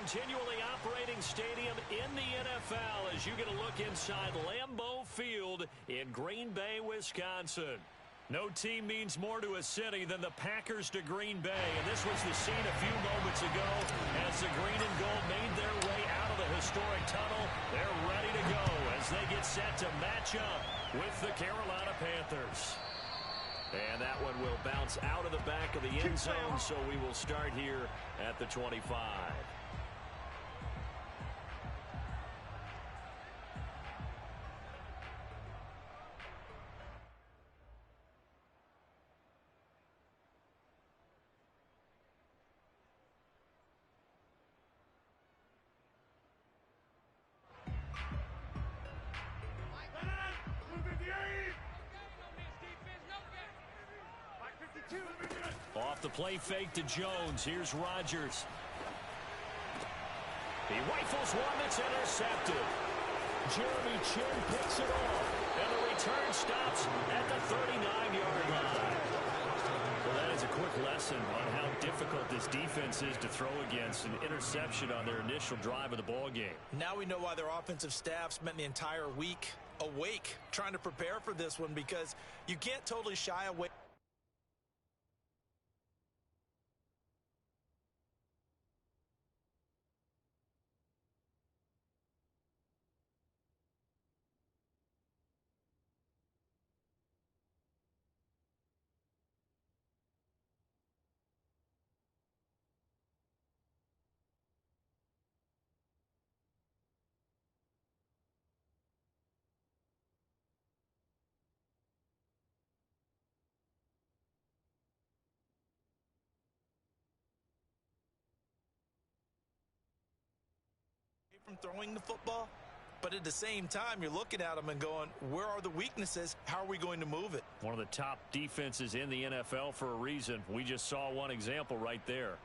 continually operating stadium in the NFL as you get a look inside Lambeau Field in Green Bay, Wisconsin. No team means more to a city than the Packers to Green Bay, and this was the scene a few moments ago as the green and gold made their way out of the historic tunnel. They're ready to go as they get set to match up with the Carolina Panthers. And that one will bounce out of the back of the end zone, so we will start here at the 25. Off the play fake to Jones. Here's Rodgers. He rifles one that's intercepted. Jeremy Chin picks it off. And the return stops at the 39-yard line. Well, that is a quick lesson on how difficult this defense is to throw against. An interception on their initial drive of the ball game. Now we know why their offensive staff spent the entire week awake trying to prepare for this one, because you can't totally shy away. From throwing the football, but at the same time you're looking at them and going, where are the weaknesses? How are we going to move it? One of the top defenses in the NFL for a reason. We just saw one example right there.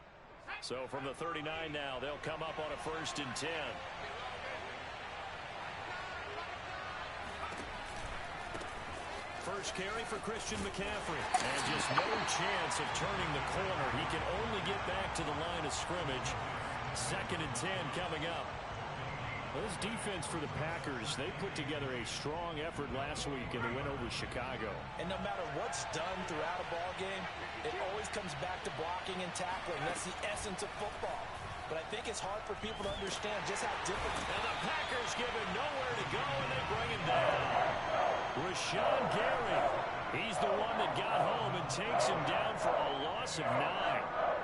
So from the 39 now, they'll come up on a 1st and 10. First carry for Christian McCaffrey, and just no chance of turning the corner. He can only get back to the line of scrimmage. 2nd and 10 coming up. Well, this defense for the Packers, they put together a strong effort last week in the win over Chicago. And no matter what's done throughout a ball game, it always comes back to blocking and tackling. That's the essence of football. But I think it's hard for people to understand just how difficult. And the Packers give him nowhere to go, and they bring him down. Rashawn Gary, he's the one that got home and takes him down for a loss of 9.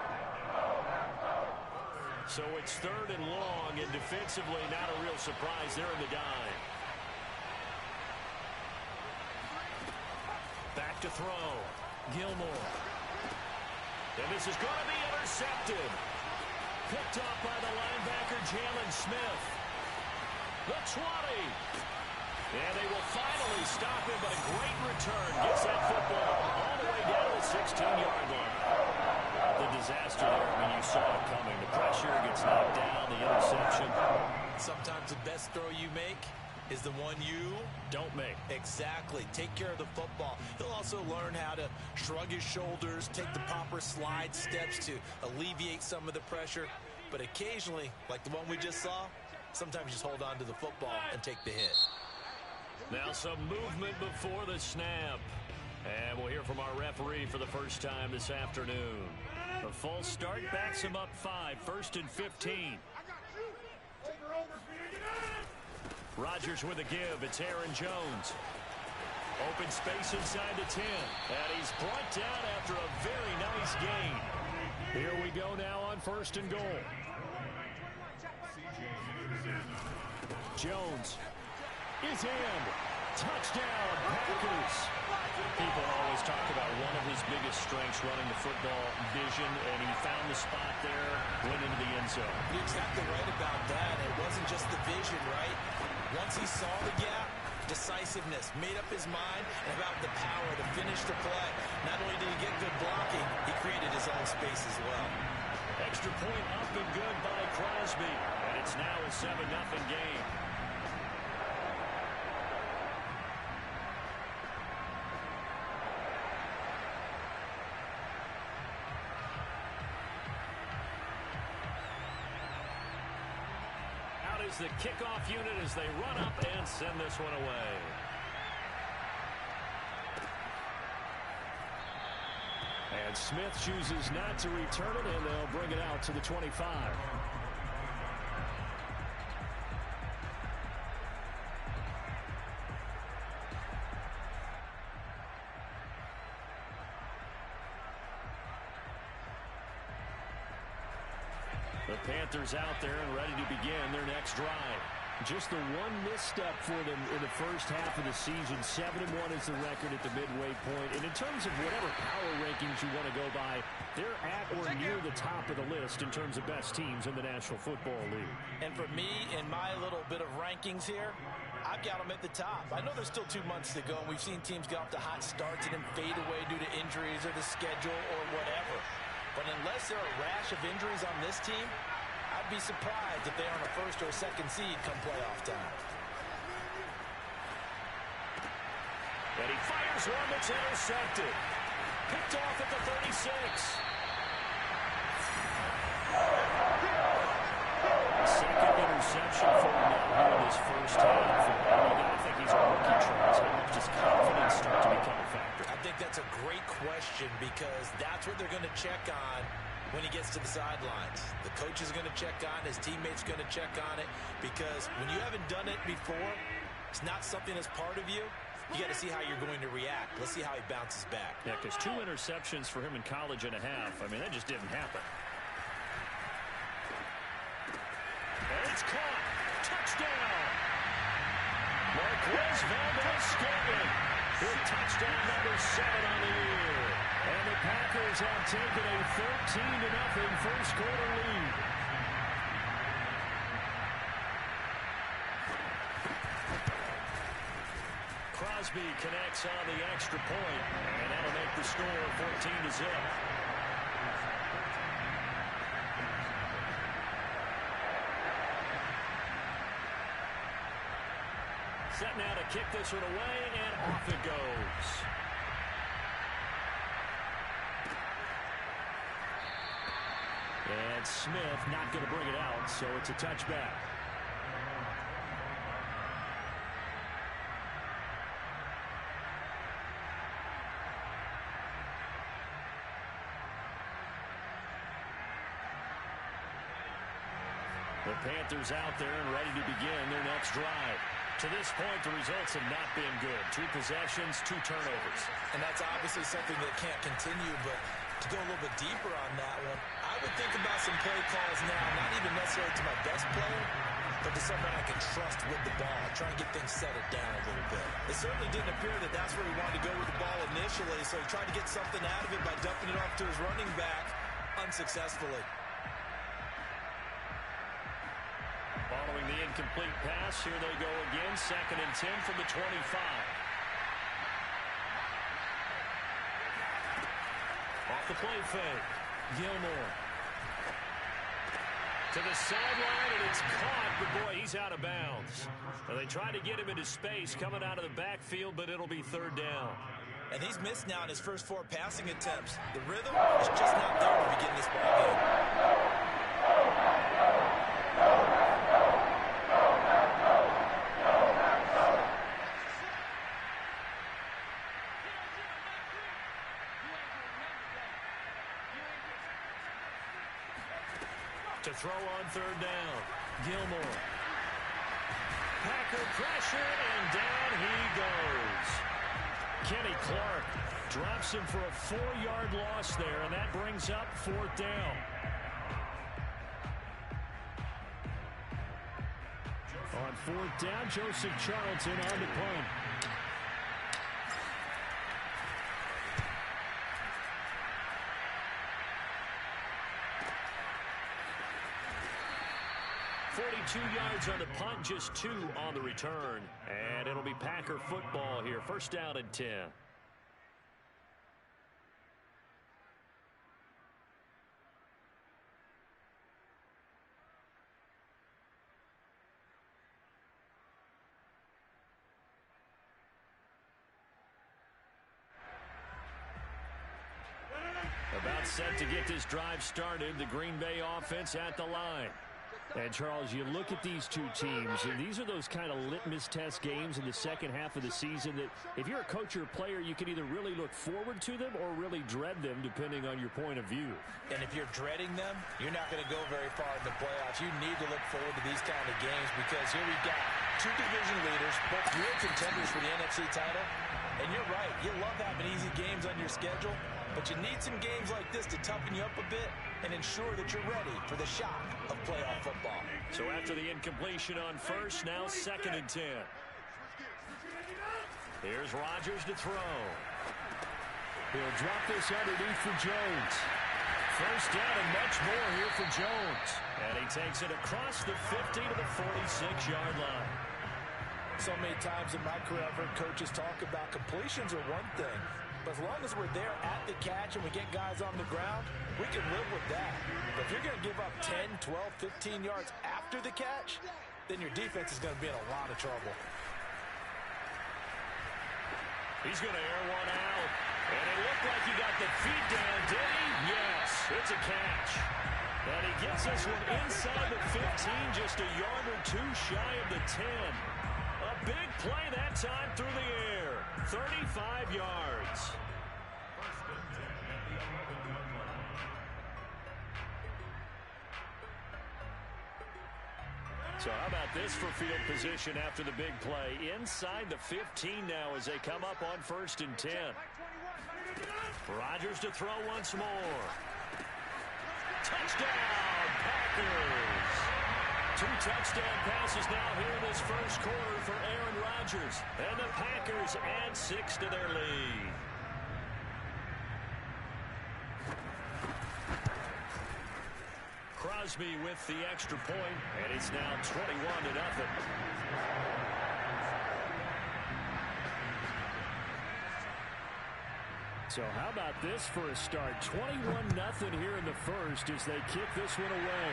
So it's 3rd and long, and defensively not a real surprise. They're in the dime. Back to throw. Gilmore. And this is going to be intercepted. Picked off by the linebacker, Jalen Smith. The 20. And they will finally stop him, but a great return. Gets that football all the way down to the 16-yard line. The disaster there when you saw it coming. The pressure gets knocked down, the interception. Sometimes the best throw you make is the one you don't make. Exactly. Take care of the football. He'll also learn how to shrug his shoulders, take the proper slide steps to alleviate some of the pressure. But occasionally, like the one we just saw, sometimes just hold on to the football and take the hit. Now some movement before the snap. And we'll hear from our referee for the first time this afternoon. A false start backs him up 5, 1st and 15. Rodgers with a give. It's Aaron Jones. Open space inside the 10. And he's brought down after a very nice gain. Here we go now on 1st and goal. Jones is in. Touchdown, Packers. People always talk about one of his biggest strengths running the football, vision, and he found the spot there, went into the end zone. You're exactly right about that. It wasn't just the vision, right? Once he saw the gap, decisiveness, made up his mind, and about the power to finish the play. Not only did he get good blocking, he created his own space as well. Extra point up and good by Crosby, and it's now a 7-0 game. is the kickoff unit as they run up and send this one away. And Smith chooses not to return it, and they'll bring it out to the 25. The Panthers out there and ready to begin their next drive. Just the one misstep for them in the first half of the season. 7-1 is the record at the midway point. And in terms of whatever power rankings you want to go by, they're at or near the top of the list in terms of best teams in the National Football League. And for me, in my little bit of rankings here, I've got them at the top. I know there's still 2 months to go, and we've seen teams get off to hot starts and then fade away due to injuries or the schedule or whatever. But unless there are a rash of injuries on this team, I'd be surprised if they aren't a first or a second seed come playoff time. And he fires one that's intercepted. Picked off at the 36. Second interception for him now here in his first half. I think he's on rookie trails. How much does confidence start to become a factor? I think that's a great question because that's what they're going to check on when he gets to the sidelines. The coach is going to check on, his teammates going to check on it, because when you haven't done it before, it's not something that's part of you. You got to see how you're going to react. Let's see how he bounces back. Yeah, because 2 interceptions for him in college and a half. I mean, that just didn't happen. And it's caught. Touchdown. Marquez Valdez-Scantling with touchdown number 7 on the year. And the Packers have taken a 13-0 first quarter lead. Crosby connects on the extra point, and that'll make the score 14-0. Set now to kick this one away, and off it goes. And Smith not going to bring it out, so it's a touchback. The Panthers out there and ready to begin their next drive. To this point, the results have not been good. 2 possessions, 2 turnovers. And that's obviously something that can't continue, but to go a little bit deeper on that one, I would think about some play calls now, not even necessarily to my best player, but to someone I can trust with the ball, try and get things settled down a little bit. It certainly didn't appear that that's where he wanted to go with the ball initially, so he tried to get something out of it by dumping it off to his running back unsuccessfully. Following the incomplete pass, here they go again. 2nd and 10 from the 25. Off the play fake. Gilmore. To the sideline, and it's caught, but boy, he's out of bounds. Now, they try to get him into space coming out of the backfield, but it'll be 3rd down. And he's missed now in his first 4 passing attempts. The rhythm is just not there to begin this ball game. To throw on 3rd down. Gilmore. Packer pressure, and down he goes. Kenny Clark drops him for a 4-yard loss there, and that brings up 4th down. On 4th down, Joseph Charlton on the punt. Two yards on the punt, just 2 on the return. And it'll be Packer football here. 1st down and 10. About set to get this drive started. The Green Bay offense at the line. And, Charles, you look at these two teams, and these are those kind of litmus test games in the second half of the season that if you're a coach or a player, you can either really look forward to them or really dread them, depending on your point of view. And if you're dreading them, you're not going to go very far in the playoffs. You need to look forward to these kind of games because here we've got two division leaders, both real contenders for the NFC title. And you're right, you love having easy games on your schedule, but you need some games like this to toughen you up a bit and ensure that you're ready for the shock of playoff football. So after the incompletion on first, now 2nd and 10. Here's Rodgers to throw. He'll drop this underneath for Jones. First down and much more here for Jones. And he takes it across the 50 to the 46-yard line. So many times in my career, I've heard coaches talk about completions are one thing. But as long as we're there at the catch and we get guys on the ground, we can live with that. But if you're going to give up 10, 12, 15 yards after the catch, then your defense is going to be in a lot of trouble. He's going to air one out. And it looked like he got the feet down, did he? Yes, it's a catch. And he gets this one inside the 15, just a yard or two shy of the 10. A big play that time through the air. 35 yards. So how about this for field position after the big play? Inside the 15 now as they come up on 1st and 10. Rodgers to throw once more. Touchdown, Packers. 2 touchdown passes now here in this first quarter for Aaron Rodgers. And the Packers add 6 to their lead. Crosby with the extra point, and it's now 21-0. So how about this for a start? 21-0 here in the first as they kick this one away.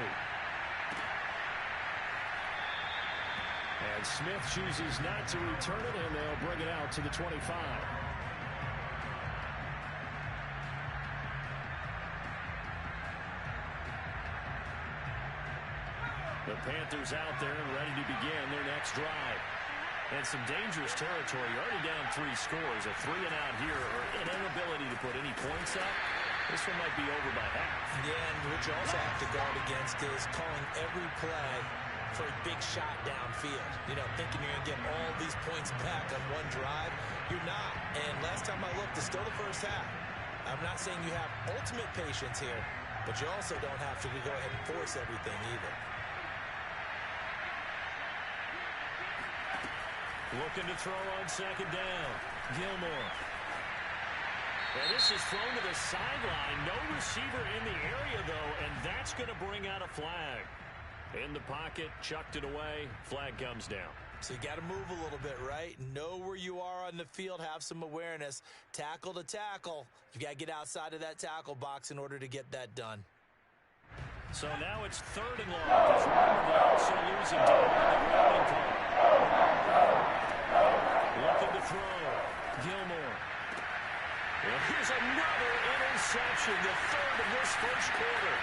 And Smith chooses not to return it, and they'll bring it out to the 25. The Panthers out there and ready to begin their next drive. And some dangerous territory. Already down 3 scores. A 3-and-out here, or an inability to put any points up. This one might be over by half. Yeah, and what you also have to guard against is calling every play for a big shot downfield. You know, thinking you're going to get all these points back on one drive. You're not. And last time I looked, it's still the first half. I'm not saying you have ultimate patience here, but you also don't have to go ahead and force everything either. Looking to throw on 2nd down. Gilmore. And this is thrown to the sideline. No receiver in the area, though, and that's going to bring out a flag. In the pocket, chucked it away. Flag comes down. So you got to move a little bit, right? Know where you are on the field. Have some awareness. Tackle to tackle. You got to get outside of that tackle box in order to get that done. So now it's 3rd and long. Because remember, they're also losing down on the grounding call. Looking to throw. Gilmore. And here's another interception, the 3rd of this first quarter.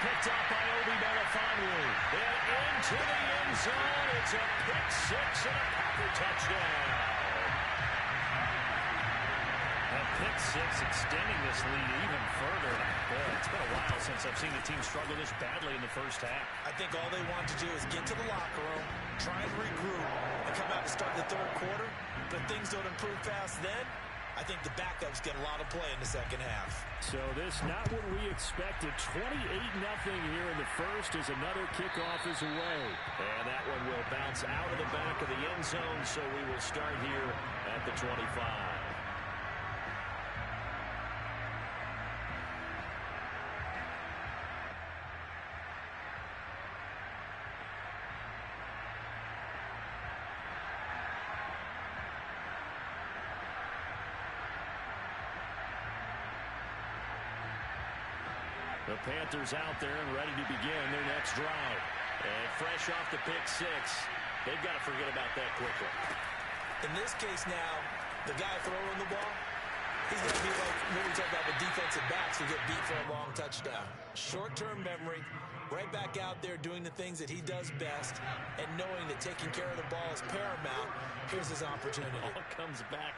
Picked up by Obi Melifonwu. And into the end zone. It's a pick 6 and a Packer touchdown. And pick 6 extending this lead even further. Boy, it's been a while since I've seen a team struggle this badly in the first half. I think all they want to do is get to the locker room, try and regroup, and come out and start the 3rd quarter. But if things don't improve fast then, I think the backups get a lot of play in the second half. So this not what we expected. 28-0 here in the first as another kickoff is away. And that one will bounce out of the back of the end zone, so we will start here at the 25. The Panthers out there and ready to begin their next drive. And fresh off the pick 6, they've got to forget about that quickly. In this case now, the guy throwing the ball, He's going to be like when we talk about the defensive backs who get beat for a long touchdown. Short-term memory, right back out there doing the things that he does best, and knowing that taking care of the ball is paramount. Here's his opportunity. All comes back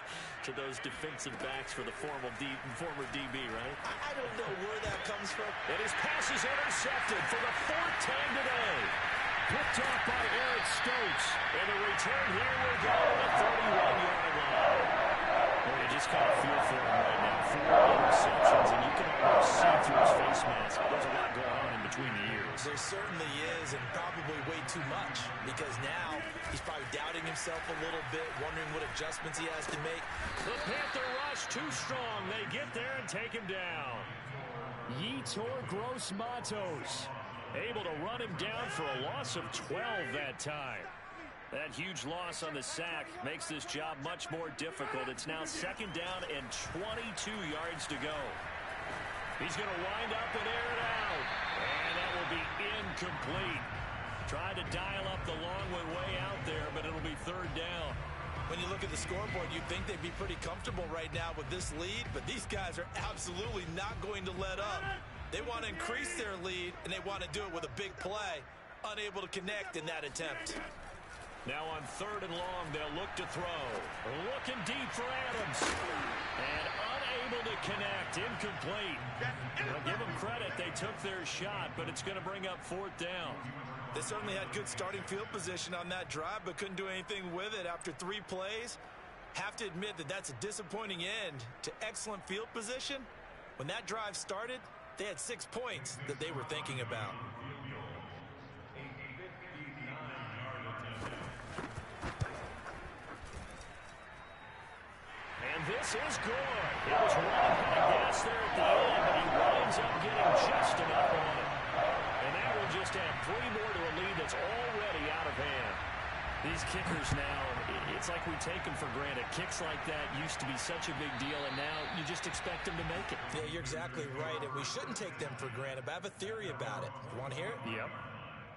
to those defensive backs for the former DB, right? I don't know where that comes from. And his pass is intercepted for the fourth time today. Picked off by Eric Stokes. And the return here will go to the 31-yard line. Well, you just kind of feel for him right now. 4 interceptions, and you can almost see through his face mask. There's a lot going on in between the ears. There certainly is, and probably way too much, because now he's probably doubting himself a little bit, wondering what adjustments he has to make. The Panther rush too strong. They get there and take him down. Yetur Gross-Matos able to run him down for a loss of 12 that time. That huge loss on the sack makes this job much more difficult. It's now second down and 22 yards to go. He's going to wind up and air it out. And that will be incomplete. Tried to dial up the long way out there, but it'll be third down. When you look at the scoreboard, you'd think they'd be pretty comfortable right now with this lead, but these guys are absolutely not going to let up. They want to increase their lead, and they want to do it with a big play. Unable to connect in that attempt. Now on third and long, they'll look to throw. Looking deep for Adams. And unable to connect. Incomplete. Well, give them credit. They took their shot, but it's going to bring up fourth down. They certainly had good starting field position on that drive, but couldn't do anything with it after 3 plays. Have to admit that that's a disappointing end to excellent field position. When that drive started, they had 6 points that they were thinking about. And this is good. It was running high gas there at the end, but he winds up getting just enough on it. And that will just add 3 more to a lead that's already out of hand. These kickers now, it's like we take them for granted. Kicks like that used to be such a big deal, and now you just expect them to make it. Yeah, you're exactly right, and we shouldn't take them for granted, but I have a theory about it. You want to hear it? Yep.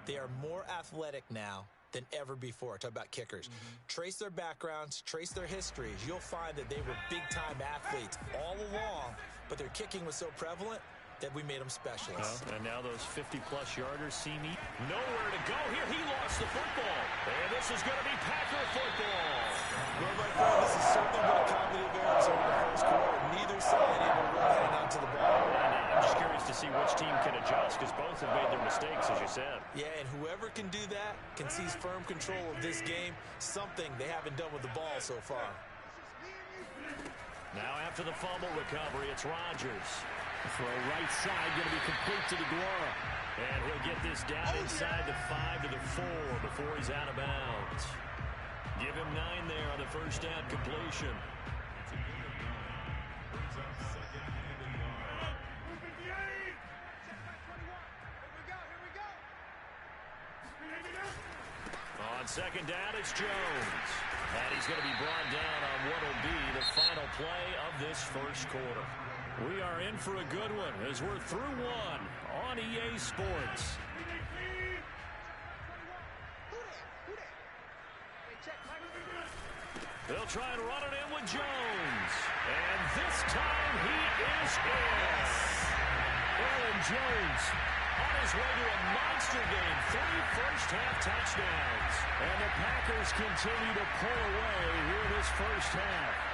They are more athletic now than ever before. Talk about kickers. Trace their backgrounds, trace their histories. You'll find that they were big-time athletes all along, but their kicking was so prevalent that we made them specialists. And now those 50-plus yarders seem nowhere to go here. He lost the football. And this is going to be Packer football. Well, my friend, this has certainly been a comedy of errors over the first quarter. Neither side able to really hang on to the ball. And I'm just curious to see which team can adjust, because both have made their mistakes, as you said. Yeah, and whoever can do that can seize firm control of this game, something they haven't done with the ball so far. Now after the fumble recovery, it's Rodgers. Throw right side, going to be complete to DeGuara. And he'll get this down inside the 5 to the 4 before he's out of bounds. Give him 9 there on the first down completion. On second down, it's Jones. And he's going to be brought down on what will be the final play of this first quarter. We are in for a good one as we're through one on EA Sports. They'll try and run it in with Jones. And this time he is in. Aaron Jones on his way to a monster game. 3 first-half touchdowns. And the Packers continue to pull away here in this first half.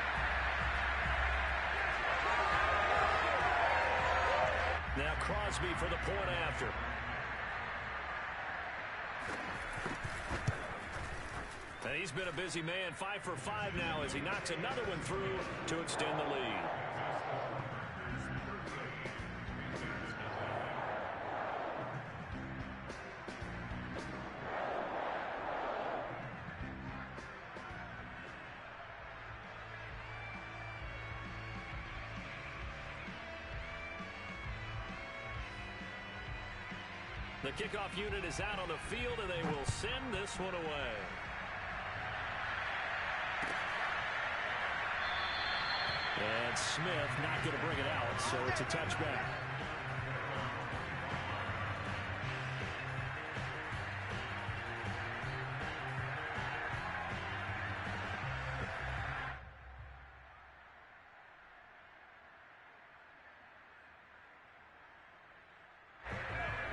Now Crosby for the point after. And he's been a busy man, 5 for 5 now as he knocks another one through to extend the lead. The kickoff unit is out on the field, and they will send this one away. And Smith not going to bring it out, so it's a touchback.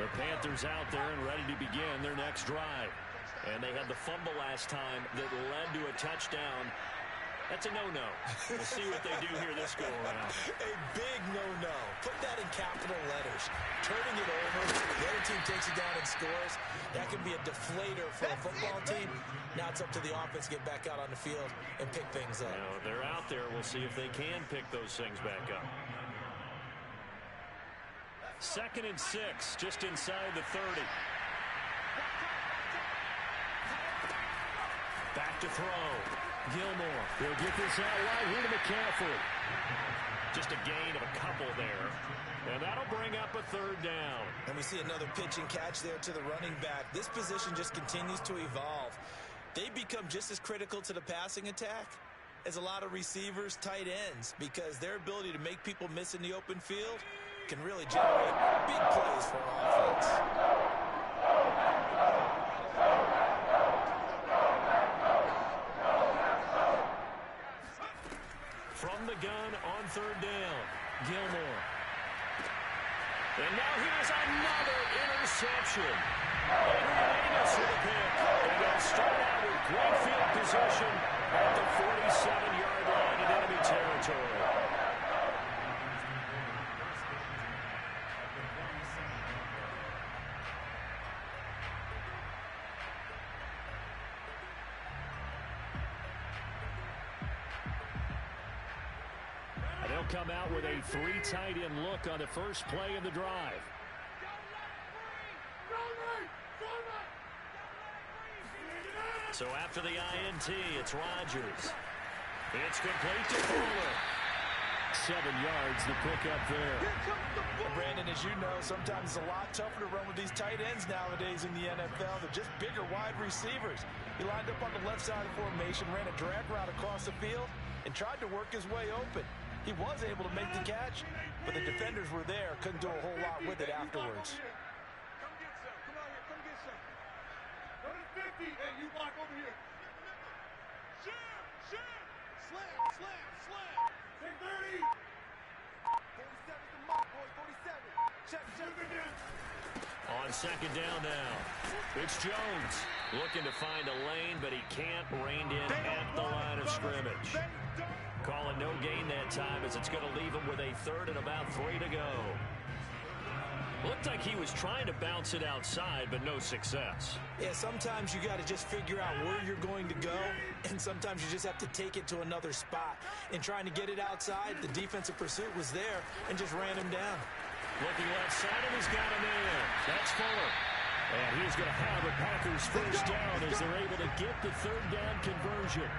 The Panthers out there and ready to begin their next drive. And they had the fumble last time that led to a touchdown. That's a no-no. We'll see what they do here this go-around. A big no-no. Put that in capital letters. Turning it over, the other team takes it down and scores. That can be a deflator for a football team. Now it's up to the offense to get back out on the field and pick things up. Now, they're out there. We'll see if they can pick those things back up. 2nd and 6, just inside the 30. Back to throw. Gilmore. He'll get this out wide here to McCaffrey. Just a gain of a couple there. And that'll bring up a 3rd down. And we see another pitch and catch there to the running back. This position just continues to evolve. They become just as critical to the passing attack as a lot of receivers, tight ends, because their ability to make people miss in the open field can really generate big plays for our offense. From the gun on 3rd down, Gilmore. And now here's another interception. Adrian with the pick. And they'll start out with great field position at the 47-yard line in enemy territory. They'll come out with a 3 tight end look on the first play of the drive. So after the INT, it's Rodgers. It's complete to Fuller. 7 yards the pickup there. Well, Brandon, as you know, sometimes it's a lot tougher to run with these tight ends nowadays in the NFL. They're just bigger wide receivers. He lined up on the left side of the formation, ran a drag route across the field, and tried to work his way open. He was able to make the catch, but the defenders were there, couldn't do a whole lot with it afterwards. Come get some. Come out here. Come get some. Go to 50. Hey, you block over here. Sham. Slam. Take 30. 47 the mark, boy. 47. Check. On 2nd down now, it's Jones looking to find a lane, but he can't rein in at the line of scrimmage. Calling no gain that time as it's going to leave him with a 3rd and about 3 to go. Looked like he was trying to bounce it outside, but no success. Yeah, sometimes you got to just figure out where you're going to go, and sometimes you just have to take it to another spot. In trying to get it outside, the defensive pursuit was there and just ran him down. Looking left side, and he's got a man. That's Fuller. And he's going to have the Packers first down as they're able to get the 3rd down conversion.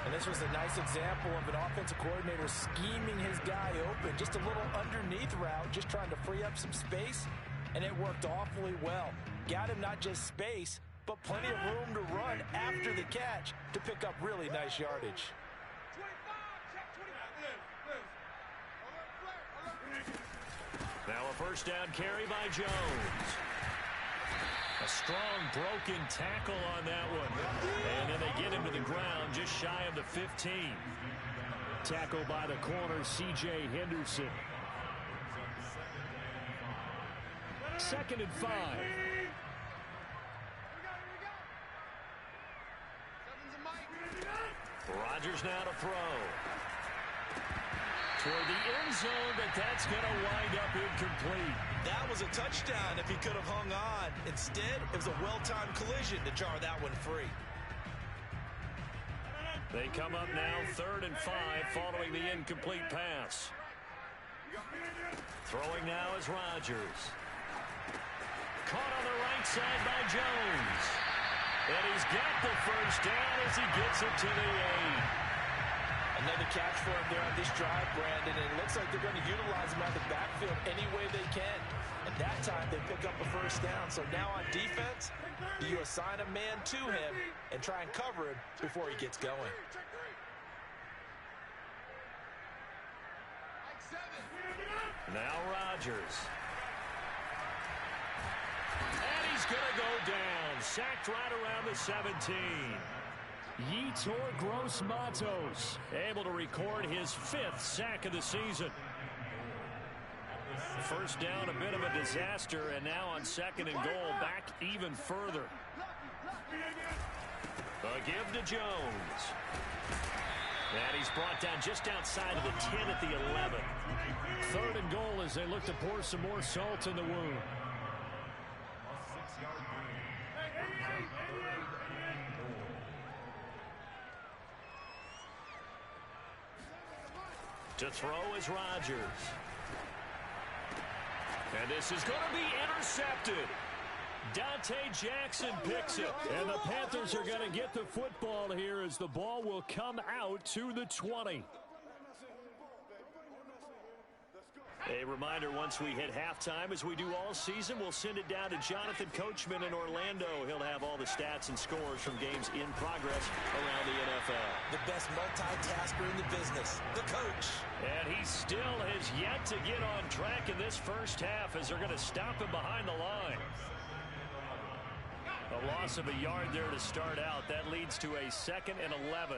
And this was a nice example of an offensive coordinator scheming his guy open. Just a little underneath route, just trying to free up some space, and it worked awfully well. Got him not just space, but plenty of room to run after the catch to pick up really nice yardage. 25, check 25. Now a first down carry by Jones. A strong broken tackle on that one. And then they get him to the ground just shy of the 15. Tackle by the corner, C.J. Henderson. 2nd and 5. Rodgers now to throw. Toward the end zone, but that's going to wind up incomplete. That was a touchdown if he could have hung on. Instead, it was a well-timed collision to jar that one free. They come up now 3rd and 5 following the incomplete pass. Throwing now is Rodgers. Caught on the right side by Jones. And he's got the first down as he gets it to the 8. Another catch for him there on this drive, Brandon, and it looks like they're going to utilize him out of the backfield any way they can. And that time they pick up a first down. So now on defense, do you assign a man to him and try and cover him before he gets going? Now Rodgers. And he's going to go down. Sacked right around the 17. Yetur Gross-Matos able to record his 5th sack of the season. first down, a bit of a disaster, and now on second and goal, back even further. A give to Jones. And he's brought down just outside of the 10 at the 11. Third and goal as they look to pour some more salt in the wound. To throw is Rodgers. And this is going to be intercepted. Dante Jackson picks it. And the Panthers are going to get the football here as the ball will come out to the 20. A reminder, once we hit halftime, as we do all season, we'll send it down to Jonathan Coachman in Orlando. He'll have all the stats and scores from games in progress around the NFL. The best multitasker in the business, the coach. And he still has yet to get on track in this first half as they're going to stop him behind the line. A loss of a yard there to start out. That leads to a 2nd and 11.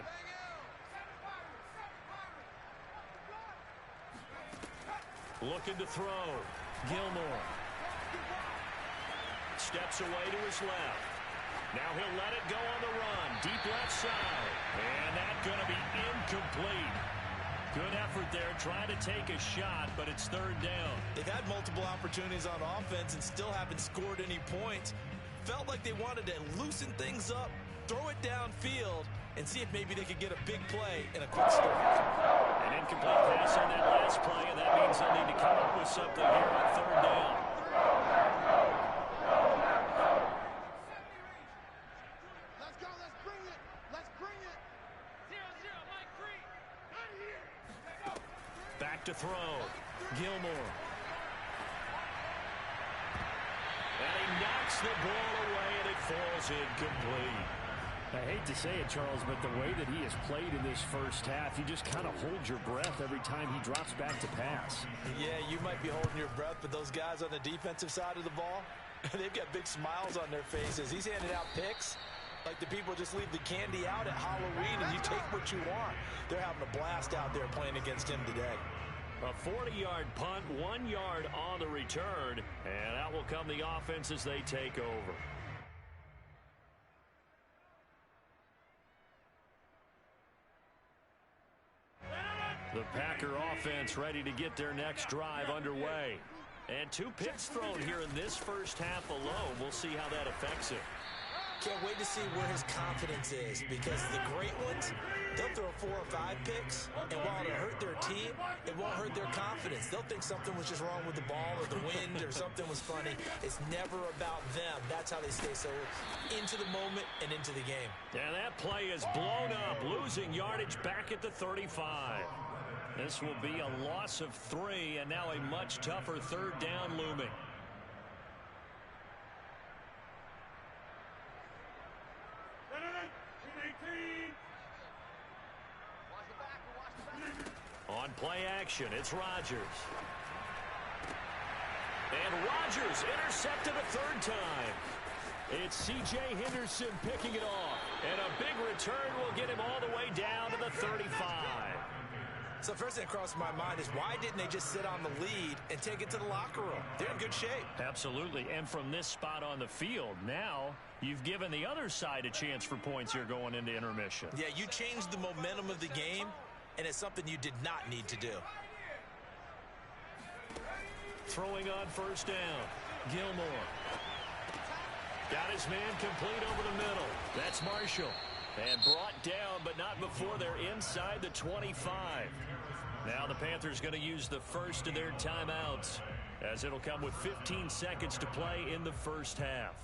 Looking to throw. Gilmore. Steps away to his left. Now he'll let it go on the run. Deep left side. And that's going to be incomplete. Good effort there, trying to take a shot, but it's third down. They've had multiple opportunities on offense and still haven't scored any points. Felt like they wanted to loosen things up, throw it downfield, and see if maybe they could get a big play in a quick start. An incomplete pass on that last play, and that means they'll need to come up with something here on third down. Let's go, let's bring it. Let's bring it. 0-0, Mike Green. Out here. Back to throw. Gilmore. And he knocks the ball away, and it falls incomplete. I hate to say it, Charles, but the way that he has played in this first half, you just kind of hold your breath every time he drops back to pass. Yeah, you might be holding your breath, but those guys on the defensive side of the ball, they've got big smiles on their faces. He's handing out picks like the people just leave the candy out at Halloween and you take what you want. They're having a blast out there playing against him today. A 40-yard punt, 1 yard on the return, and out will come the offense as they take over. The Packer offense ready to get their next drive underway. And 2 picks thrown here in this first half alone. We'll see how that affects it. Can't wait to see where his confidence is, because the great ones, they'll throw 4 or 5 picks, and while it'll hurt their team, it won't hurt their confidence. They'll think something was just wrong with the ball or the wind or something was funny. It's never about them. That's how they stay so into the moment and into the game. And that play is blown up, losing yardage back at the 35. This will be a loss of 3, and now a much tougher third down looming. On play action, it's Rodgers. And Rodgers intercepted a 3rd time. It's C.J. Henderson picking it off. And a big return will get him all the way down to the 35. So first thing that crossed my mind is, why didn't they just sit on the lead and take it to the locker room? They're in good shape. Absolutely. And from this spot on the field, now you've given the other side a chance for points here going into intermission. Yeah, you changed the momentum of the game, and it's something you did not need to do. Throwing on first down, Gilmore. Got his man complete over the middle. That's Marshall. And brought down, but not before they're inside the 25. Now the Panthers going to use the first of their timeouts, as it'll come with 15 seconds to play in the first half.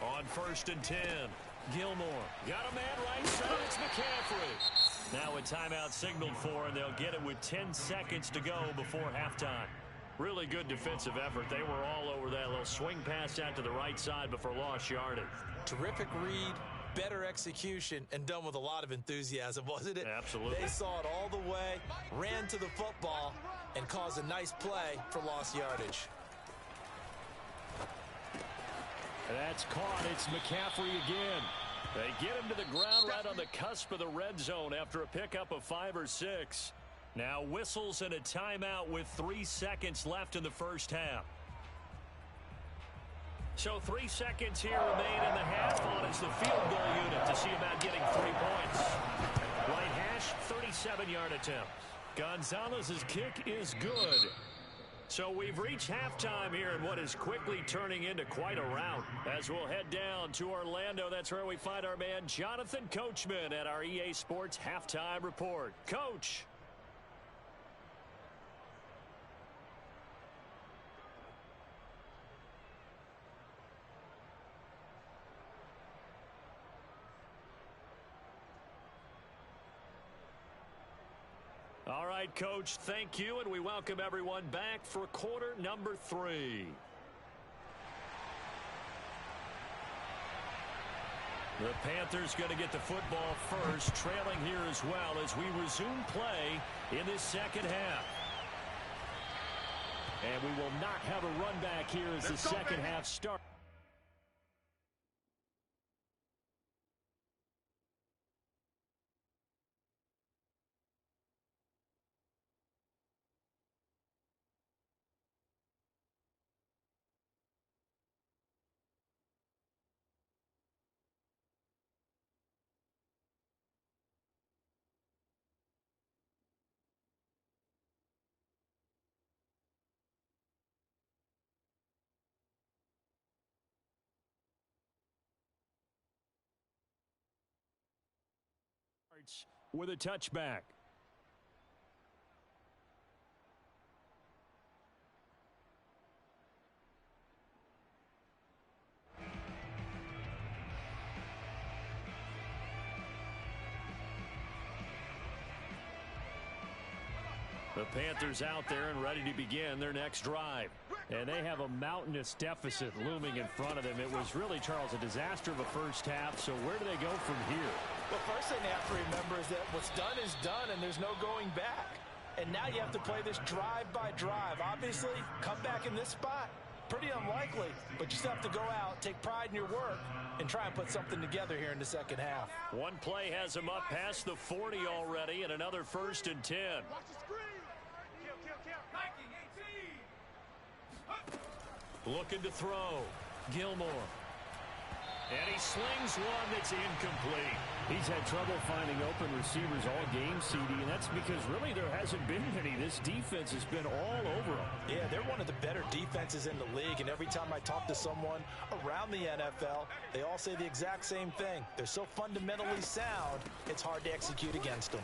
On 1st and 10, Gilmore got a man right side. It's McCaffrey. Now a timeout signaled for, and they'll get it with 10 seconds to go before halftime. Really good defensive effort. They were all over that little swing pass out to the right side before lost yardage. Terrific read, better execution, and done with a lot of enthusiasm, wasn't it? Absolutely. They saw it all the way, ran to the football, and caused a nice play for lost yardage. That's caught. It's McCaffrey again. They get him to the ground right on the cusp of the red zone after a pickup of 5 or 6. Now whistles and a timeout with 3 seconds left in the first half. So 3 seconds here remain in the half on as the field goal unit to see about getting 3 points. Right hash, 37-yard attempt. Gonzalez's kick is good. So we've reached halftime here in what is quickly turning into quite a rout. As we'll head down to Orlando, that's where we find our man Jonathan Coachman at our EA Sports Halftime Report. Coach. All right, Coach, thank you, and we welcome everyone back for quarter number 3. The Panthers going to get the football first, trailing here as well as we resume play in this second half. And we will not have a run back here as the second half starts. With a touchback. The Panthers out there and ready to begin their next drive. And they have a mountainous deficit looming in front of them. It was really, Charles, a disaster of a first half. So where do they go from here? Well, first thing they have to remember is that what's done is done, and there's no going back. And now you have to play this drive by drive. Obviously, come back in this spot. Pretty unlikely, but you still have to go out, take pride in your work, and try and put something together here in the second half. One play has them up past the 40 already, and another 1st and 10. Watch the screen. Looking to throw. Gilmore. And he slings one that's incomplete. He's had trouble finding open receivers all game, CD, and that's because really there hasn't been any. This defense has been all over them. Yeah, they're one of the better defenses in the league, and every time I talk to someone around the NFL, they all say the exact same thing. They're so fundamentally sound, it's hard to execute against them.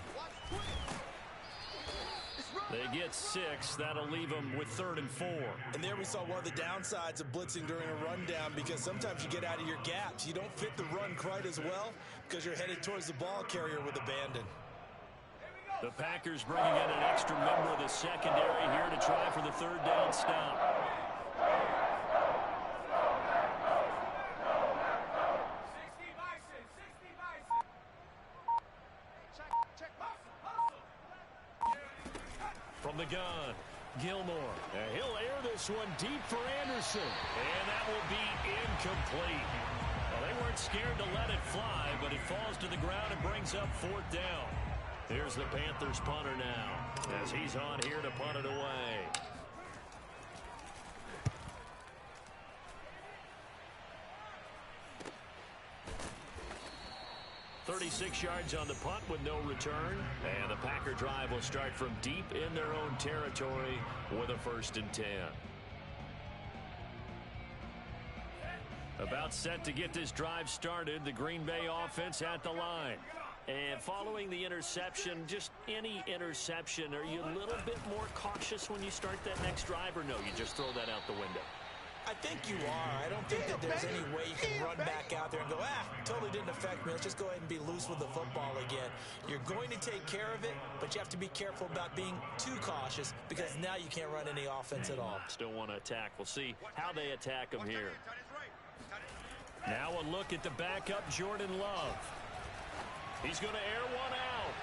They get 6. That'll leave them with 3rd and 4. And there we saw one of the downsides of blitzing during a rundown, because sometimes you get out of your gaps. You don't fit the run quite as well because you're headed towards the ball carrier with abandon. The Packers bringing in an extra member of the secondary here to try for the 3rd down stop. From the gun, Gilmore. He'll air this one deep for Anderson. And that will be incomplete. Well, they weren't scared to let it fly, but it falls to the ground and brings up 4th down. Here's the Panthers punter now, as he's on here to punt it away. 36 yards on the punt with no return. And the Packer drive will start from deep in their own territory with a 1st and 10. About set to get this drive started, the Green Bay offense at the line. And following the interception, just any interception, are you a little bit more cautious when you start that next drive, or no, you just throw that out the window? I think you are. I don't think that there's any way you can run back out there and go, totally didn't affect me. Let's just go ahead and be loose with the football again. You're going to take care of it, but you have to be careful about being too cautious, because now you can't run any offense at all. Still want to attack. We'll see how they attack them here. Now a look at the backup, Jordan Love. He's going to air one out.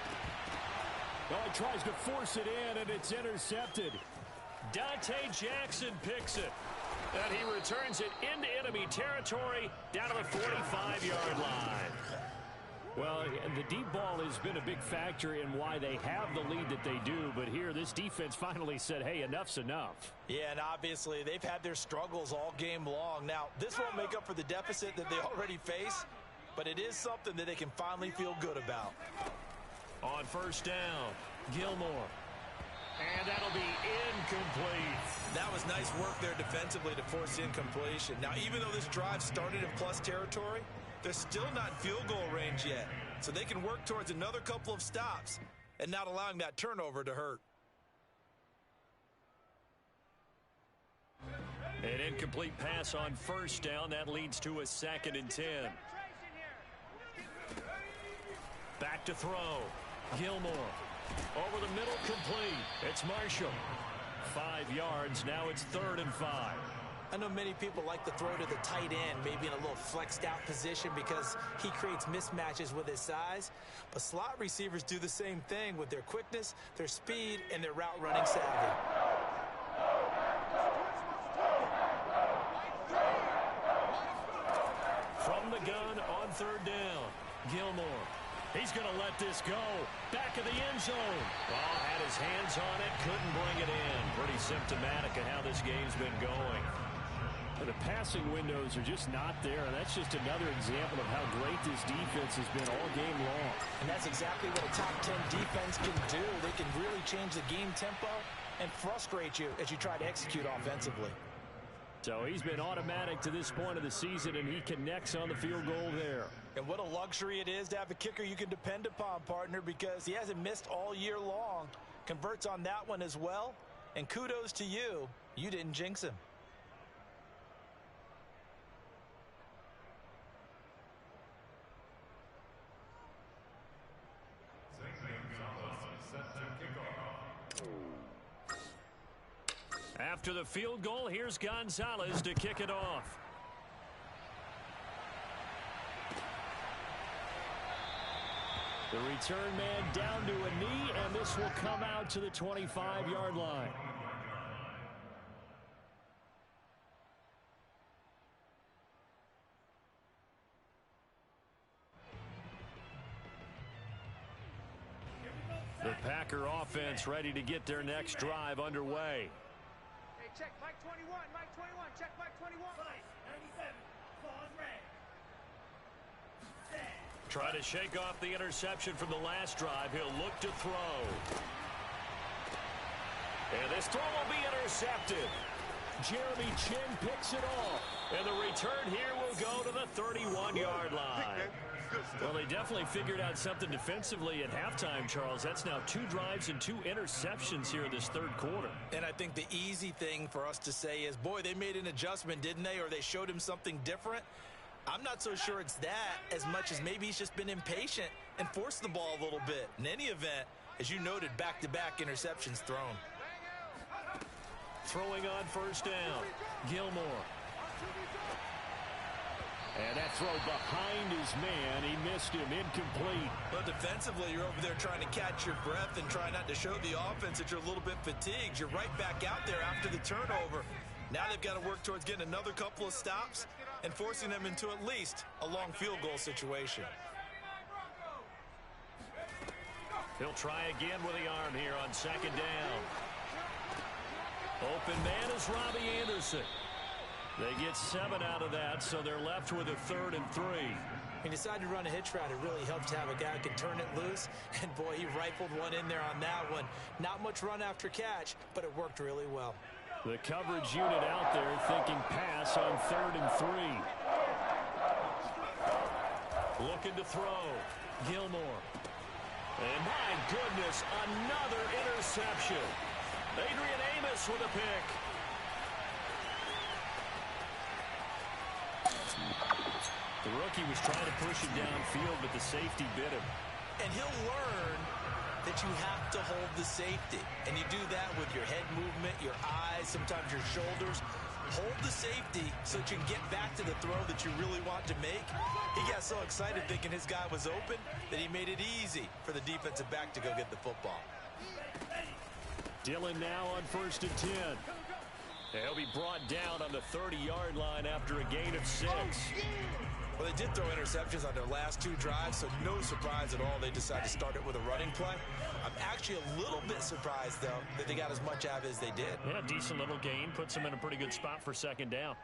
Oh, he tries to force it in, and it's intercepted. Dante Jackson picks it. And he returns it into enemy territory down to the 45-yard line. Well, the deep ball has been a big factor in why they have the lead that they do. But here, this defense finally said, hey, enough's enough. Yeah, and obviously they've had their struggles all game long. Now, this won't make up for the deficit that they already face, but it is something that they can finally feel good about. On first down, Gilmore. And that'll be incomplete. That was nice work there defensively to force incompletion. Now, even though this drive started in plus territory, they're still not in field goal range yet. So they can work towards another couple of stops and not allowing that turnover to hurt. An incomplete pass on first down. That leads to a 2nd and 10. Back to throw. Gilmore. Over the middle, complete. It's Marshall. 5 yards. Now it's 3rd and 5. I know many people like to throw to the tight end, maybe in a little flexed out position because he creates mismatches with his size. But slot receivers do the same thing with their quickness, their speed, and their route running savvy. From the gun on 3rd down, Gilmore. He's going to let this go. Back of the end zone. Ball had his hands on it, couldn't bring it in. Pretty symptomatic of how this game's been going. The passing windows are just not there. That's just another example of how great this defense has been all game long. And that's exactly what a top 10 defense can do. They can really change the game tempo and frustrate you as you try to execute offensively. So he's been automatic to this point of the season, and he connects on the field goal there. And what a luxury it is to have a kicker you can depend upon, partner, because he hasn't missed all year long. Converts on that one as well. And kudos to you. You didn't jinx him. After the field goal, here's Gonzalez to kick it off. The return man down to a knee, and this will come out to the 25-yard line. The Packer offense ready to get their next drive underway. Hey, check Mike 21, Mike 21, check Mike 21. 97, pause red. Try to shake off the interception from the last drive. He'll look to throw. And this throw will be intercepted. Jeremy Chin picks it off. And the return here will go to the 31-yard line. Well, they definitely figured out something defensively at halftime, Charles. That's now 2 drives and 2 interceptions here in this 3rd quarter. And I think the easy thing for us to say is, boy, they made an adjustment, didn't they? Or they showed him something different. I'm not so sure it's that as much as maybe he's just been impatient and forced the ball a little bit. In any event, as you noted, back-to-back interceptions thrown. Throwing on first down, Gilmore. And that throw behind his man. He missed him. Incomplete. But defensively, you're over there trying to catch your breath and try not to show the offense that you're a little bit fatigued. You're right back out there after the turnover. Now they've got to work towards getting another couple of stops and forcing them into at least a long field goal situation. He'll try again with the arm here on 2nd down. Open man is Robbie Anderson. They get 7 out of that, so they're left with a 3rd and 3. He decided to run a hitch route. It really helps to have a guy who can turn it loose. And, boy, he rifled one in there on that one. Not much run after catch, but it worked really well. The coverage unit out there thinking pass on 3rd and 3. Looking to throw. Gilmore. And, my goodness, another interception. Adrian Amos with a pick. The rookie was trying to push him downfield, but the safety bit him. And he'll learn that you have to hold the safety. And you do that with your head movement, your eyes, sometimes your shoulders. Hold the safety so that you can get back to the throw that you really want to make. He got so excited thinking his guy was open that he made it easy for the defensive back to go get the football. Dillon now on 1st and 10. He'll be brought down on the 30-yard line after a gain of 6. Well, they did throw interceptions on their last 2 drives, so no surprise at all they decided to start it with a running play. I'm actually a little bit surprised, though, that they got as much out of it as they did. Yeah, decent little gain. Puts them in a pretty good spot for second down.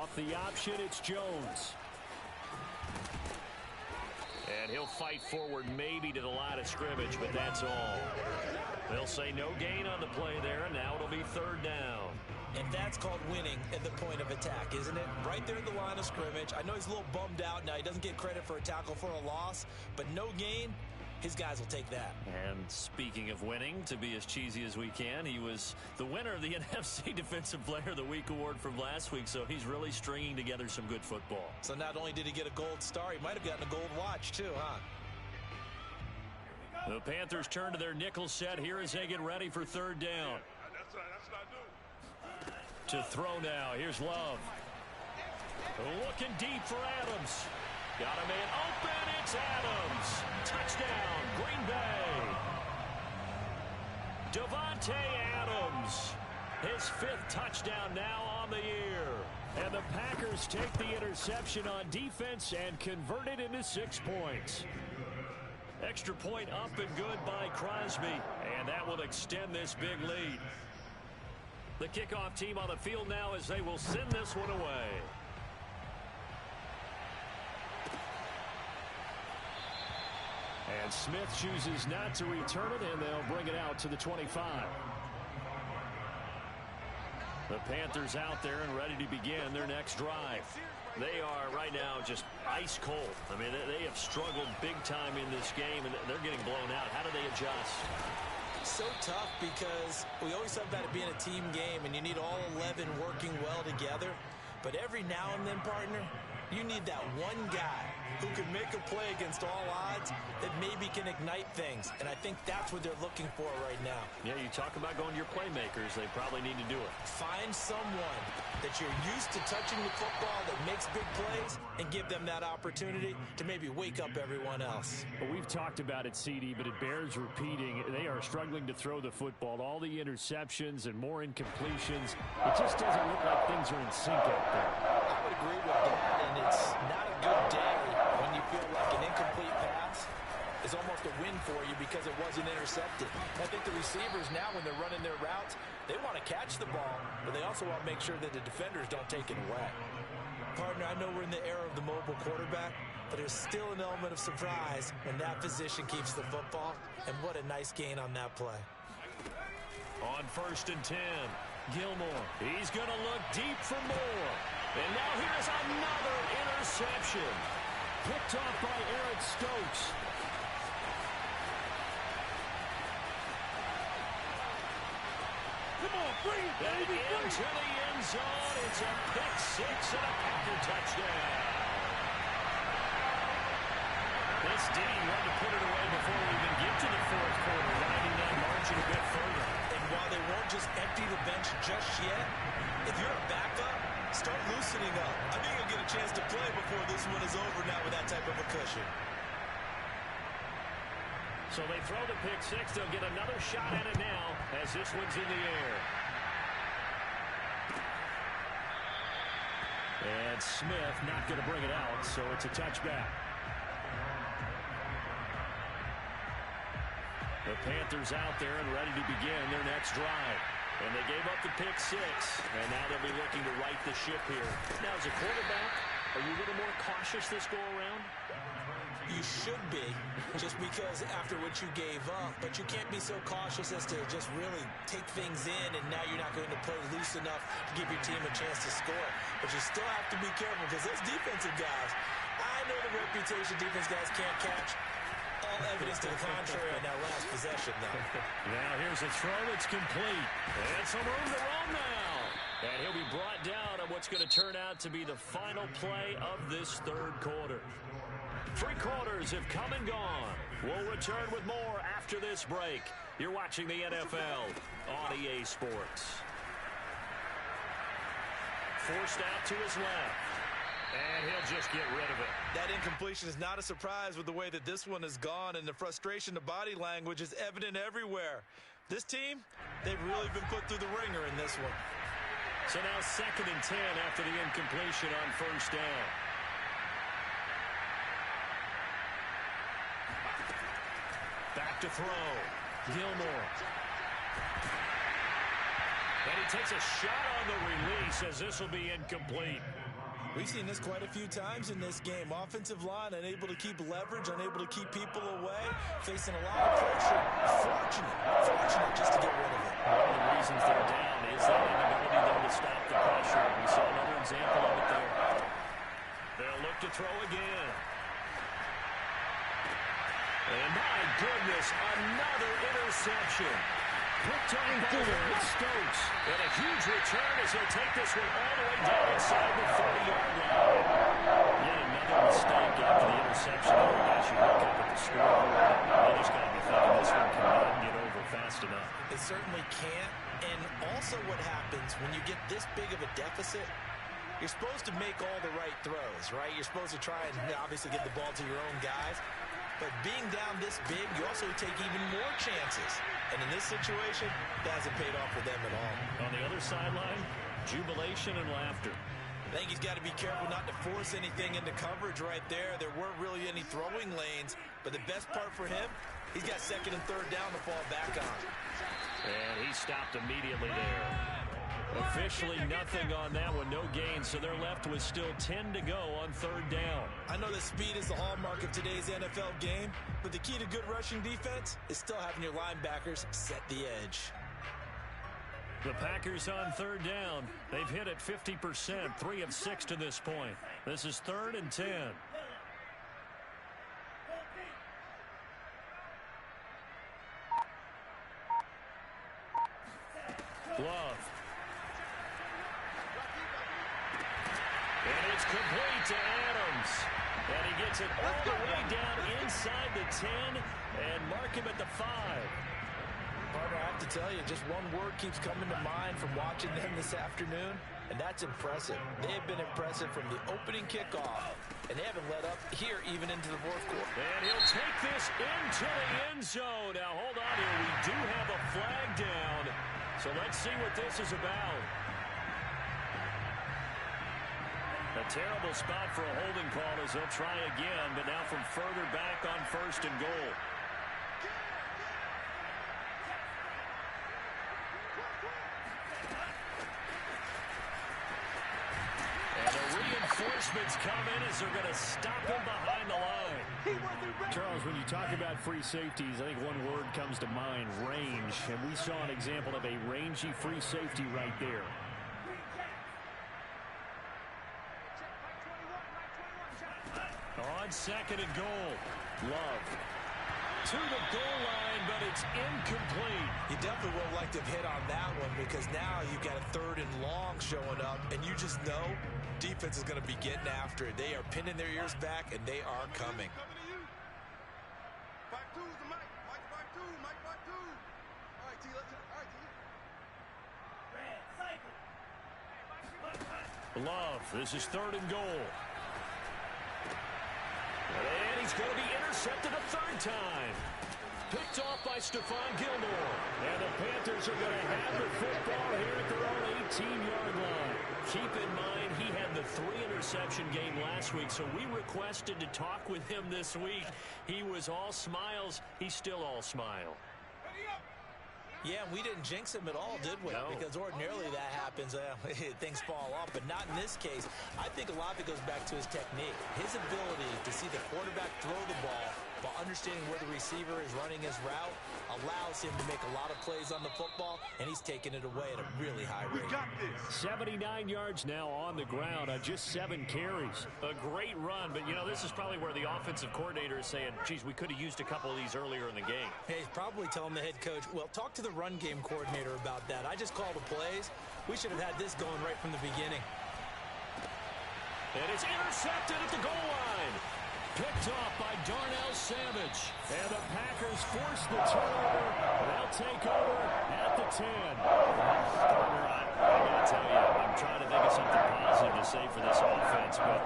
Off the option, it's Jones. And he'll fight forward maybe to the line of scrimmage, but that's all. They'll say no gain on the play there, and now it'll be 3rd down. And that's called winning at the point of attack, isn't it? Right there at the line of scrimmage. I know he's a little bummed out now. He doesn't get credit for a tackle for a loss, but no gain, his guys will take that. And speaking of winning, to be as cheesy as we can, he was the winner of the NFC Defensive Player of the Week award from last week, so he's really stringing together some good football. So not only did he get a gold star, he might have gotten a gold watch too, huh? The Panthers turn to their nickel set here as they get ready for 3rd down. To throw now, here's Love. Looking deep for Adams. Got a man open, it's Adams. Touchdown, Green Bay. Devontae Adams. His 5th touchdown now on the year. And the Packers take the interception on defense and convert it into 6 points. Extra point up and good by Crosby. And that will extend this big lead. The kickoff team on the field now as they will send this one away. And Smith chooses not to return it, and they'll bring it out to the 25. The Panthers out there and ready to begin their next drive. They are right now just ice cold. I mean, they have struggled big time in this game, and they're getting blown out. How do they adjust? So tough because we always talk about it being a team game, and you need all 11 working well together. But every now and then, partner, you need that one guy who can make a play against all odds that maybe can ignite things. And I think that's what they're looking for right now. Yeah, you talk about going to your playmakers. They probably need to do it. Find someone that you're used to touching the football that makes big plays and give them that opportunity to maybe wake up everyone else. Well, we've talked about it, CD, but it bears repeating. They are struggling to throw the football. All the interceptions and more incompletions. It just doesn't look like things are in sync out there. I would agree with that, and it's not a good day when you feel like an incomplete pass is almost a win for you because it wasn't intercepted. I think the receivers now, when they're running their routes, they want to catch the ball, but they also want to make sure that the defenders don't take it away. Partner, I know we're in the era of the mobile quarterback, but there's still an element of surprise when that position keeps the football, and what a nice gain on that play. On 1st and 10, Gilmore. He's going to look deep for more. And now here's another interception. Picked off by Eric Stokes. Come on, bring it, baby. Into the end zone. It's a pick 6 and a Packer touchdown. This D wanted to put it away before we even get to the 4th quarter, winding that margin a bit further. And while they won't just empty the bench just yet, if you're a backup, start loosening up. I think you'll get a chance to play before this one is over now with that type of a cushion. So they throw the pick 6. They'll get another shot at it now as this one's in the air. And Smith not going to bring it out, so it's a touchback. The Panthers out there and ready to begin their next drive. And they gave up the pick 6, and now they'll be looking to right the ship here. Now, as a quarterback, are you a little more cautious this go-around? You should be, just because after what you gave up, but you can't be so cautious as to just really take things in, and now you're not going to play loose enough to give your team a chance to score. But you still have to be careful because those defensive guys, I know the reputation defense guys can't catch. All evidence to the contrary on that last possession, though. Now here's a throw that's complete. And some room to roam now. And he'll be brought down on what's going to turn out to be the final play of this 3rd quarter. 3 quarters have come and gone. We'll return with more after this break. You're watching the NFL on EA Sports. forced out to his left. And he'll just get rid of it. That incompletion is not a surprise with the way that this one has gone, and the frustration, the body language is evident everywhere. This team, they've really been put through the ringer in this one. So now 2nd and 10 after the incompletion on first down. Back to throw. Gilmore. And he takes a shot on the release as this will be incomplete. We've seen this quite a few times in this game. Offensive line unable to keep leverage, unable to keep people away, facing a lot of pressure. Fortunate just to get rid of it. One of the reasons they're down is that inability, though, to stop the pressure. We saw another example of it there. They'll look to throw again. And my goodness, another interception. Quick time forward with Stokes. And a huge return as he'll take this one all the way down inside the 30-yard line. Yet another mistake after the interception. Oh, gosh, you look up at the score. You just got to be thinking this one cannot get over fast enough. It certainly can't. And also what happens when you get this big of a deficit, you're supposed to make all the right throws, right? You're supposed to try and obviously get the ball to your own guys. But being down this big, you also take even more chances. And in this situation, that hasn't paid off for them at all. On the other sideline, jubilation and laughter. I think he's got to be careful not to force anything into coverage right there. There weren't really any throwing lanes. But the best part for him, he's got 2nd and 3rd down to fall back on. And he stopped immediately there. Officially nothing on that one, no gain, so they're left with still 10 to go on 3rd down. I know that speed is the hallmark of today's NFL game, but the key to good rushing defense is still having your linebackers set the edge. The Packers on 3rd down. They've hit it 50%, 3 of 6 to this point. This is 3rd and 10. Love. And it's complete to Adams. And he gets it all the way down inside the 10 and mark him at the 5. Partner, I have to tell you, just one word keeps coming to mind from watching them this afternoon, and that's impressive. They have been impressive from the opening kickoff, and they haven't let up here even into the 4th quarter. And he'll take this into the end zone. Now, hold on here. We do have a flag down, so let's see what this is about. A terrible spot for a holding call as they'll try again, but now from further back on 1st and goal. And the reinforcements come in as they're going to stop him behind the line. Charles, when you talk about free safeties, I think one word comes to mind, range. And we saw an example of a rangy free safety right there. On 2nd and goal. Love. To the goal line, but it's incomplete. You definitely would like to have hit on that one because now you've got a 3rd and long showing up, and you just know defense is going to be getting after it. They are pinning their ears back, and they are coming. Back two, the Mike. Mike, back two. Mike, back two. All right, T, let's go. All right, T. Love. This is 3rd and goal. And he's going to be intercepted a 3rd time. Picked off by Stephon Gilmore. And the Panthers are going to have the football here at their own 18-yard line. Keep in mind, he had the 3-interception game last week, so we requested to talk with him this week. He was all smiles. He's still all smile. Yeah, we didn't jinx him at all, did we? No. Because ordinarily that happens. Things fall off, but not in this case. I think a lot of it goes back to his technique. His ability to see the quarterback throw the ball while understanding where the receiver is running his route allows him to make a lot of plays on the football, and he's taking it away at a really high rate. 79 yards now on the ground on just 7 carries. A great run, but, you know, this is probably where the offensive coordinator is saying, geez, we could have used a couple of these earlier in the game. Hey, he's probably telling the head coach, well, talk to the run game coordinator about that. I just called the plays. We should have had this going right from the beginning. And it's intercepted at the goal line. Picked off by Darnell Savage. And the Packers force the turnover. They'll take over at the 10. I got to tell you, I'm trying to think of something positive to say for this offense, but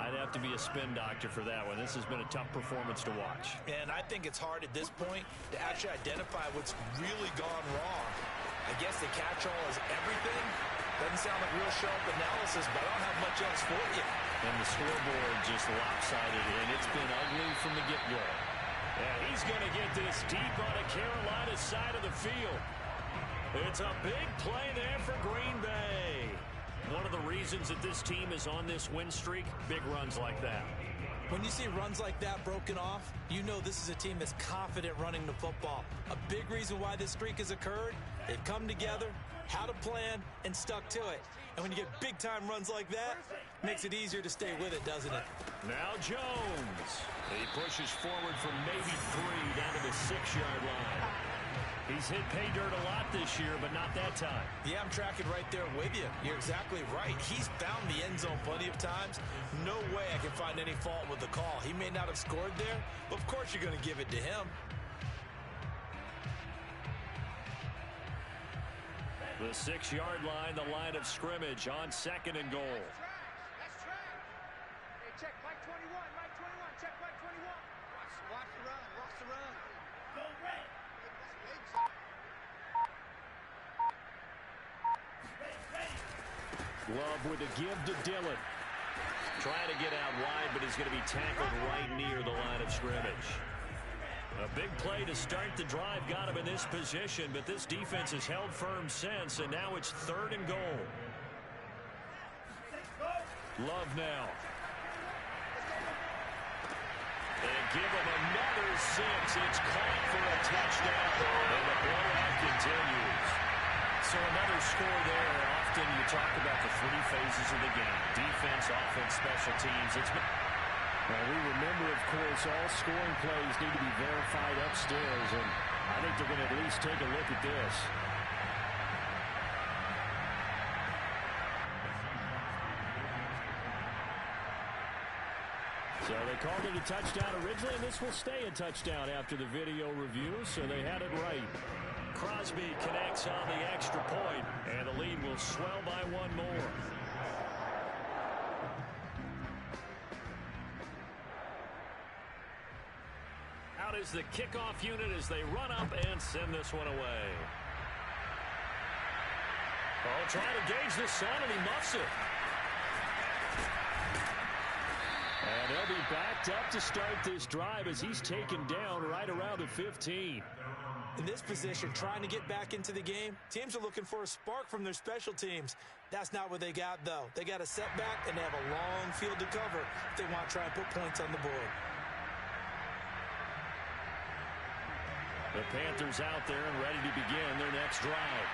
I'd have to be a spin doctor for that one. This has been a tough performance to watch. And I think it's hard at this point to actually identify what's really gone wrong. I guess the catch-all is everything. Doesn't sound like real sharp analysis, but I don't have much else for you. And the scoreboard just lopsided, and it's been ugly from the get-go. And he's going to get this deep on the Carolina side of the field. It's a big play there for Green Bay. One of the reasons that this team is on this win streak, big runs like that. When you see runs like that broken off, you know this is a team that's confident running the football. A big reason why this streak has occurred, they've come together, had a plan, and stuck to it. And when you get big-time runs like that, it makes it easier to stay with it, doesn't it? Now Jones. He pushes forward from maybe 3 down to the 6-yard line. He's hit pay dirt a lot this year, but not that time. Yeah, I'm tracking right there with you. You're exactly right. He's found the end zone plenty of times. No way I can find any fault with the call. He may not have scored there, but of course you're going to give it to him. The 6-yard line, the line of scrimmage on 2nd and goal. That's track. Hey, check Mike 21, Mike 21, check Mike 21. Watch the run, watch the run. Go red. Love with a give to Dillon. Trying to get out wide, but he's going to be tackled right near the line of scrimmage. A big play to start the drive got him in this position, but this defense has held firm since, and now it's 3rd and goal. Love now. And give him another 6. It's caught for a touchdown, and the blowout continues. So another score there. Often you talk about the 3 phases of the game: defense, offense, special teams. Well, we remember, of course, all scoring plays need to be verified upstairs, and I think they're going to at least take a look at this. So they called it a touchdown originally, and this will stay a touchdown after the video review, so they had it right. Crosby connects on the extra point, and the lead will swell by 1 more. Out is the kickoff unit as they run up and send this one away. Oh, trying to gauge the sun, and he muffs it. And they'll be backed up to start this drive as he's taken down right around the 15. In this position, trying to get back into the game, teams are looking for a spark from their special teams. That's not what they got, though. They got a setback, and they have a long field to cover if they want to try and put points on the board. The Panthers out there and ready to begin their next drive.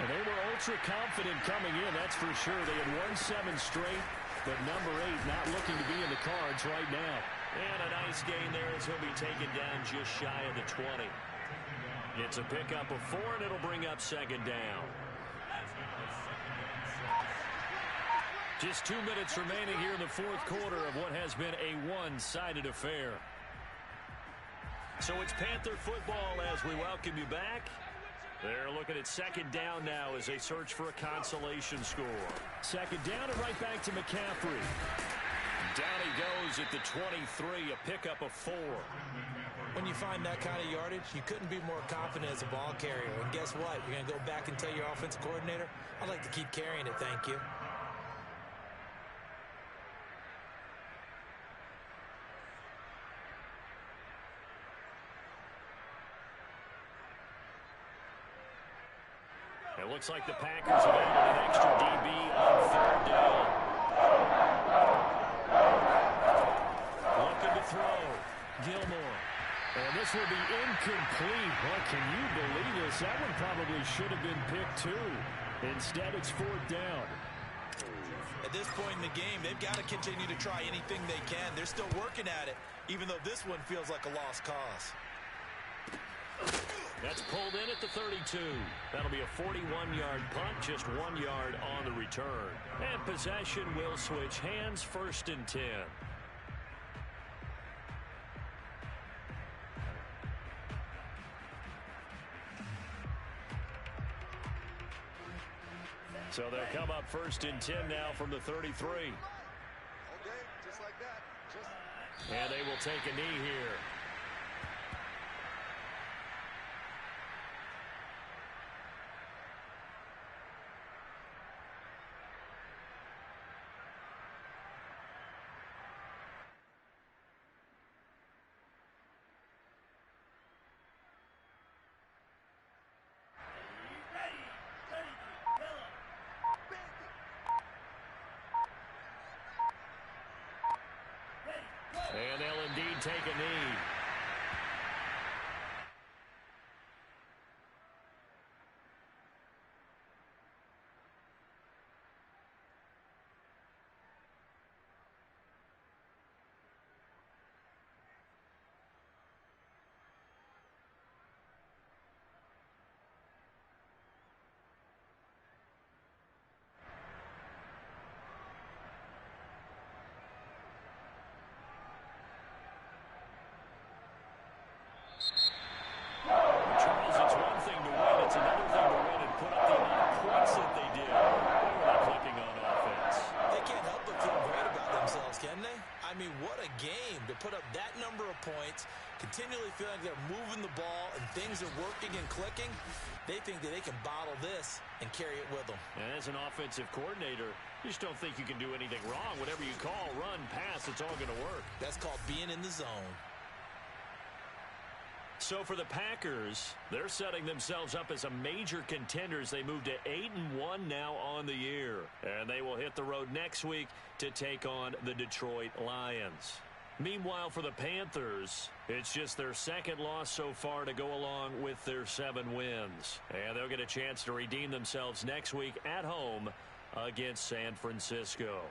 And they were ultra-confident coming in, that's for sure. They had won 7 straight, but number 8 not looking to be in the cards right now. And a nice gain there as he'll be taken down just shy of the 20. It's a pickup of 4, and it'll bring up 2nd down. Just 2 minutes remaining here in the 4th quarter of what has been a one-sided affair. So it's Panther football as we welcome you back. They're looking at 2nd down now as they search for a consolation score. 2nd down and right back to McCaffrey. Down he goes at the 23, a pickup of 4. When you find that kind of yardage, you couldn't be more confident as a ball carrier. And guess what? You're going to go back and tell your offensive coordinator, I'd like to keep carrying it, thank you. It looks like the Packers have added an extra DB on 3rd down. Looking to throw. Gilmore. And this will be incomplete. Well, can you believe this? That one probably should have been picked too. Instead, it's 4th down. At this point in the game, they've got to continue to try anything they can. They're still working at it, even though this one feels like a lost cause. That's pulled in at the 32. That'll be a 41-yard punt, just 1 yard on the return. And possession will switch hands, 1st and 10. So they'll come up 1st and 10 now from the 33. Okay, just like that. And they will take a knee here. And they'll indeed take a knee. Charles, it's one thing to win. It's another thing to win and put up the amount of points that they did. They were not clicking on offense. They can't help but feel great about themselves, can they? I mean, what a game to put up that number of points, continually feeling like they're moving the ball and things are working and clicking. They think that they can bottle this and carry it with them. And as an offensive coordinator, you just don't think you can do anything wrong. Whatever you call, run, pass, it's all going to work. That's called being in the zone. So for the Packers, they're setting themselves up as a major contender as they move to 8-1 now on the year. And they will hit the road next week to take on the Detroit Lions. Meanwhile, for the Panthers, it's just their second loss so far to go along with their 7 wins. And they'll get a chance to redeem themselves next week at home against San Francisco.